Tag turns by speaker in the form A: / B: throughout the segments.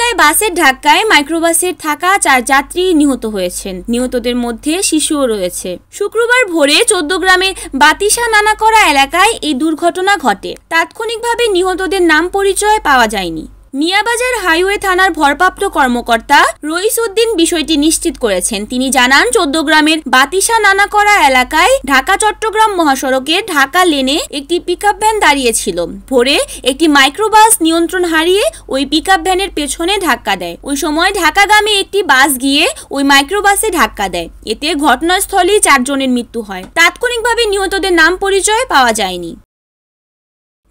A: কুমিল্লায় বাসের ধাক্কায় মাইক্রোবাসের থাকা 4 যাত্রী নিহত হয়েছেন। নিহতদের মধ্যে শিশুও রয়েছে। শুক্রবার ভোরে 14 গ্রামের বাতিসা নানাকড়া এলাকায় এই দুর্ঘটনা ঘটে। তাৎক্ষণিকভাবে নিহতদের নাম পরিচয় পাওয়া যায়নি। মিয়াবাজার হাইওয়ে থানার ভারপ্রাপ্ত কর্মকর্তা রইস উদ্দিন বিষয়টি নিশ্চিত করেছেন। তিনি জানান, 14 গ্রামের বাতিসা নানাকড়া এলাকায় ঢাকা চট্টগ্রাম মহাসড়কে ঢাকা লেনে একটি পিকআপ ভ্যান দাঁড়িয়েছিল। ভোরে একটি মাইক্রোবাস নিয়ন্ত্রণ হারিয়ে ওই পিকআপ ভ্যানের পেছনে ধাক্কা দেয়। ওই সময় ঢাকাগামী একটি বাস গিয়ে ওই মাইক্রোবাসে ধাক্কা দেয়। এতে ঘটনাস্থলেই 4 জনের মৃত্যু হয়। তাৎক্ষণিকভাবে নিহতদের নাম পরিচয় পাওয়া যায়নি।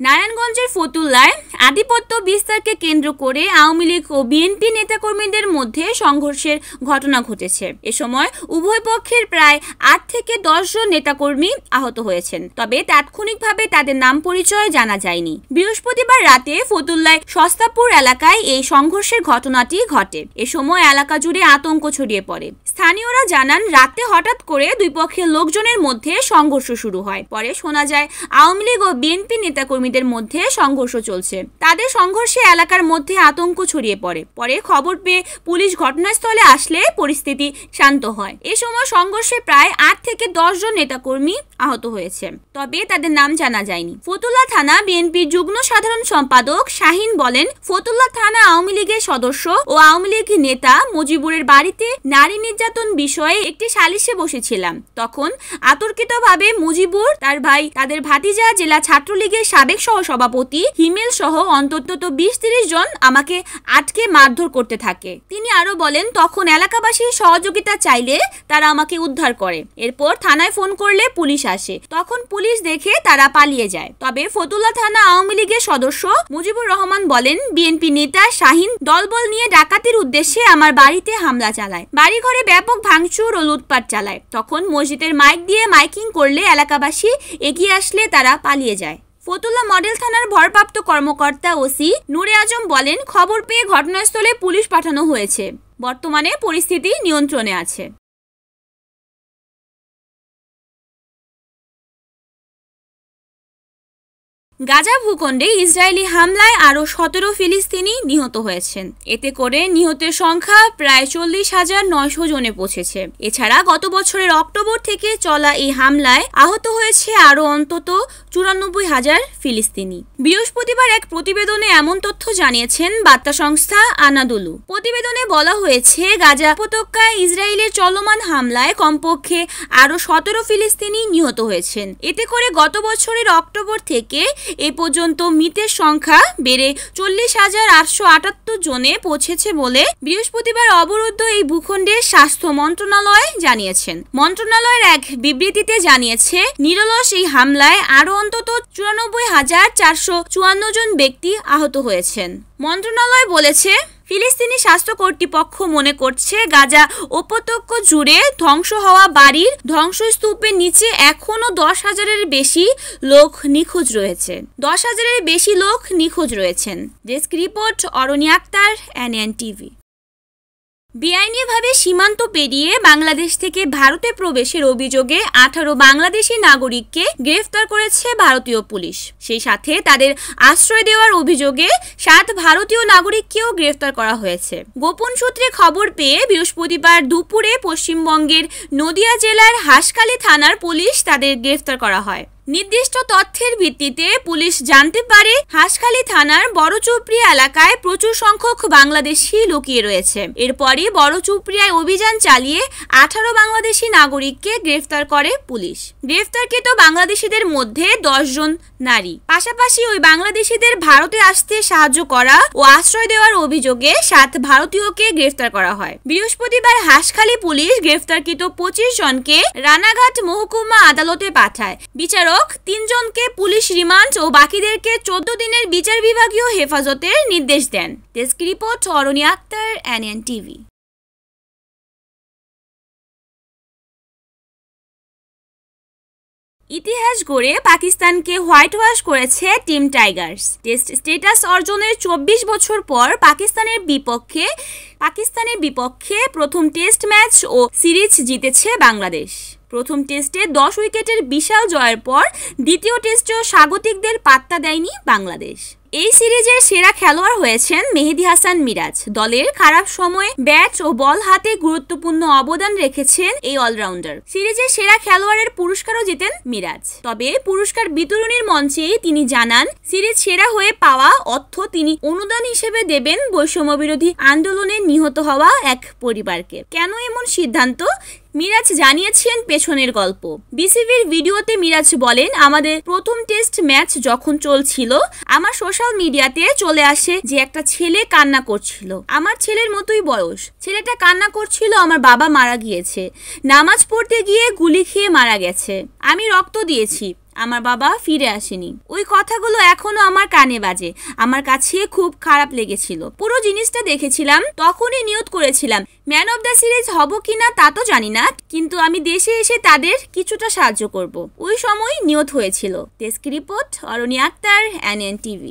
A: নারায়ণগঞ্জের ফতুল্লায় আধিপত্য বিস্তারকে কেন্দ্র করে আওয়ামী লীগ ও বিএনপি নেতাকর্মীদের মধ্যে সংঘর্ষের ঘটনা ঘটেছে। এ সময় উভয় পক্ষের প্রায় 8 থেকে 10 জন নেতাকর্মী আহত হয়েছেন। তবে তাৎক্ষণিকভাবে তাদের নাম পরিচয় জানা যায়নি। বৃহস্পতিবার রাতে ফতুল্লায় সস্তাপুর এলাকায় এই সংঘর্ষের ঘটনাটি ঘটে। এ সময় এলাকা জুড়ে আতঙ্ক ছড়িয়ে পড়ে। স্থানীয়রা জানান, রাতে হঠাৎ করে দুই পক্ষের লোকজনের মধ্যে সংঘর্ষ শুরু হয়। পরে শোনা যায় আওয়ামী লীগ ও বিএনপি নেতাকর্মীদের মধ্যে সংঘর্ষ চলছে। তাদের সংঘর্ষে এলাকার মধ্যে আতঙ্ক ছড়িয়ে পড়ে। পরে খবর পেয়ে পুলিশ ঘটনাস্থলে আসলে পরিস্থিতি শান্ত হয়। এ সময় সংঘর্ষে প্রায় 8 থেকে 10 জন নেতাকর্মী আহত হয়েছে। তবে তাদের নাম জানা যায়নি। ফতুল্লা থানা বিএনপির যুগ্ম সাধারণ সম্পাদক শাহিন বলেন, ফতুল্লা থানা আওয়ামী লীগের সদস্য ও আওয়ামী লীগ নেতা মুজিবুরের বাড়িতে নারী নির্যাতন বিষয়ে একটি সালিশে বসেছিলাম। তখন আতর্কিতভাবে মুজিবুর, তার ভাই, তাদের ভাতিজা, জেলা ছাত্রলীগের সাবেক সহসভাপতি হিমেল সহ অন্তত 20-30 জন আমাকে আটকে মারধর করতে থাকে। তিনি আরো বলেন, তখন এলাকাবাসীর সহযোগিতা চাইলে তারা আমাকে উদ্ধার করে। এরপর থানায় ফোন করলে পুলিশ আসে। তখন পুলিশ দেখে তারা পালিয়ে যায়। তবে ফতুল্লা থানা আওয়ামী লীগের সদস্য মুজিবুর রহমান বলেন, বিএনপি নেতা শাহিন দলবল নিয়ে ডাকাতির উদ্দেশ্যে আমার বাড়িতে হামলা চালায়, বাড়িঘরে ব্যাপক ভাঙচুর ও লুটপাট চালায়। তখন মসজিদের মাইক দিয়ে মাইকিং করলে এলাকাবাসী এগিয়ে আসলে তারা পালিয়ে যায়। ফতুল্লা মডেল থানার ভারপ্রাপ্ত কর্মকর্তা ওসি নূরে আজম বলেন, খবর পেয়ে ঘটনাস্থলে পুলিশ পাঠানো হয়েছে। বর্তমানে পরিস্থিতি নিয়ন্ত্রণে আছে। গাজা ভূখণ্ডে ইসরায়েলি হামলায় আরও 17 ফিলিস্তিনি নিহত হয়েছেন। এতে করে নিহতের সংখ্যা প্রায় 40,900 জনে পৌঁছেছে। এছাড়া গত বছরের অক্টোবর থেকে চলা এই হামলায় আহত হয়েছে আরও অন্তত 94,000 ফিলিস্তিনি। বৃহস্পতিবার এক প্রতিবেদনে এমন তথ্য জানিয়েছেন বার্তা সংস্থা আনাদুলু। প্রতিবেদনে বলা হয়েছে, গাজা উপত্যকায় ইসরায়েলের চলমান হামলায় কমপক্ষে আরও 17 ফিলিস্তিনি নিহত হয়েছেন। এতে করে গত বছরের অক্টোবর থেকে এ পর্যন্ত মৃতের সংখ্যা বেড়ে 40,878 জনে পৌঁছেছে বলে বৃহস্পতিবার অবরুদ্ধ এই ভূখণ্ডের স্বাস্থ্য মন্ত্রণালয় জানিয়েছেন। মন্ত্রণালয়ের এক বিবৃতিতে জানিয়েছে, নিরলস এই হামলায় আরও অন্তত 94,454 জন ব্যক্তি আহত হয়েছেন। মন্ত্রণালয় বলেছে, ফিলিস্তিনি স্বাস্থ্য কর্তৃপক্ষ মনে করছে, গাজা উপত্যকা জুড়ে ধ্বংস হওয়া বাড়ির ধ্বংসস্তূপের নিচে এখনও 10,000-এর বেশি লোক নিখোঁজ রয়েছে। 10,000-এর বেশি লোক নিখোঁজ রয়েছেন। ডেস্ক রিপোর্ট, অরণি আক্তার, এনএন টিভি। বেআইনিভাবে সীমান্ত পেরিয়ে বাংলাদেশ থেকে ভারতে প্রবেশের অভিযোগে 18 বাংলাদেশি নাগরিককে গ্রেফতার করেছে ভারতীয় পুলিশ। সেই সাথে তাদের আশ্রয় দেওয়ার অভিযোগে 7 ভারতীয় নাগরিককেও গ্রেফতার করা হয়েছে। গোপন সূত্রে খবর পেয়ে বৃহস্পতিবার দুপুরে পশ্চিমবঙ্গের নদিয়া জেলার হাসখালী থানার পুলিশ তাদের গ্রেফতার করা হয়। নির্দিষ্ট তথ্যের ভিত্তিতে পুলিশ জানতে পারে, হাসখালী থানার বড়চুপড়িয়া এলাকায় প্রচুর সংখ্যক বাংলাদেশি লুকিয়ে রয়েছে। এরপরই বড়চুপড়িয়ায় অভিযান চালিয়ে 18 বাংলাদেশি নাগরিককে গ্রেফতার করে পুলিশ। গ্রেফতারকৃত বাংলাদেশিদের মধ্যে 10 জন নারী। পাশাপাশি ওই বাংলাদেশিদের ভারতে আসতে সাহায্য করা ও আশ্রয় দেওয়ার অভিযোগে 7 ভারতীয়কে গ্রেফতার করা হয়। বৃহস্পতিবার হাসখালী পুলিশ গ্রেফতারকৃত 25 জনকে রানাঘাট মহকুমা আদালতে পাঠায়। বিচারক 3 জনকে পুলিশ রিমান্ড ও বাকিদেরকে 14 দিনের বিচার বিভাগীয় হেফাজতের নির্দেশ দেন। ডেস্ক রিপোর্ট, অরণি আক্তার, এনএন টিভি। ইতিহাস গড়ে পাকিস্তানকে হোয়াইট ওয়াশ করেছে টিম টাইগার্স। টেস্ট স্ট্যাটাস অর্জনের 24 বছর পর পাকিস্তানের বিপক্ষে প্রথম টেস্ট ম্যাচ ও সিরিজ জিতেছে বাংলাদেশ। প্রথম টেস্টে 10 উইকেটের বিশাল জয়ের পর দ্বিতীয় টেস্টেও স্বাগতিকদের পাত্তা দেয়নি বাংলাদেশ। এই সিরিজের সেরা খেলোয়াড় হয়েছেন মেহেদী হাসান মিরাজ। দলের খারাপ সময়ে ব্যাট ও বল হাতে গুরুত্বপূর্ণ অবদান রেখেছেন এই অলরাউন্ডার। সিরিজের সেরা খেলোয়াড়ের পুরস্কারও জিতেন মিরাজ। তবে পুরস্কার বিতরণীর মঞ্চে তিনি জানান, সিরিজ সেরা হয়ে পাওয়া অর্থ তিনি অনুদান হিসেবে দেবেন বৈষম্য বিরোধী আন্দোলনে নিহত হওয়া এক পরিবারকে। কেন এমন সিদ্ধান্ত? মিরাজ জানিয়েছেন পেছনের গল্প। বিসিবির ভিডিওতে মিরাজ বলেন, আমাদের প্রথম টেস্ট ম্যাচ যখন চলছিল আমার সোশ্যাল মিডিয়াতে চলে আসে যে একটা ছেলে কান্না করছিল। আমার ছেলের মতোই বয়স। ছেলেটা কান্না করছিল আমার বাবা মারা গিয়েছে, নামাজ পড়তে গিয়ে গুলি খেয়ে মারা গেছে, আমি রক্ত দিয়েছি, আমার বাবা ফিরে আসেনি। ওই কথাগুলো এখনো আমার কানে বাজে। আমার কাছে খুব খারাপ লেগেছিল। পুরো জিনিসটা দেখেছিলাম, তখনই নিয়ত করেছিলাম ম্যান অফ দ্য সিরিজ হব কিনা তা তো জানি না, কিন্তু আমি দেশে এসে তাদের কিছুটা সাহায্য করব। ওই সময় নিয়ত হয়েছিল। ডেস্ক রিপোর্ট, অরণি আক্তার, NN TV।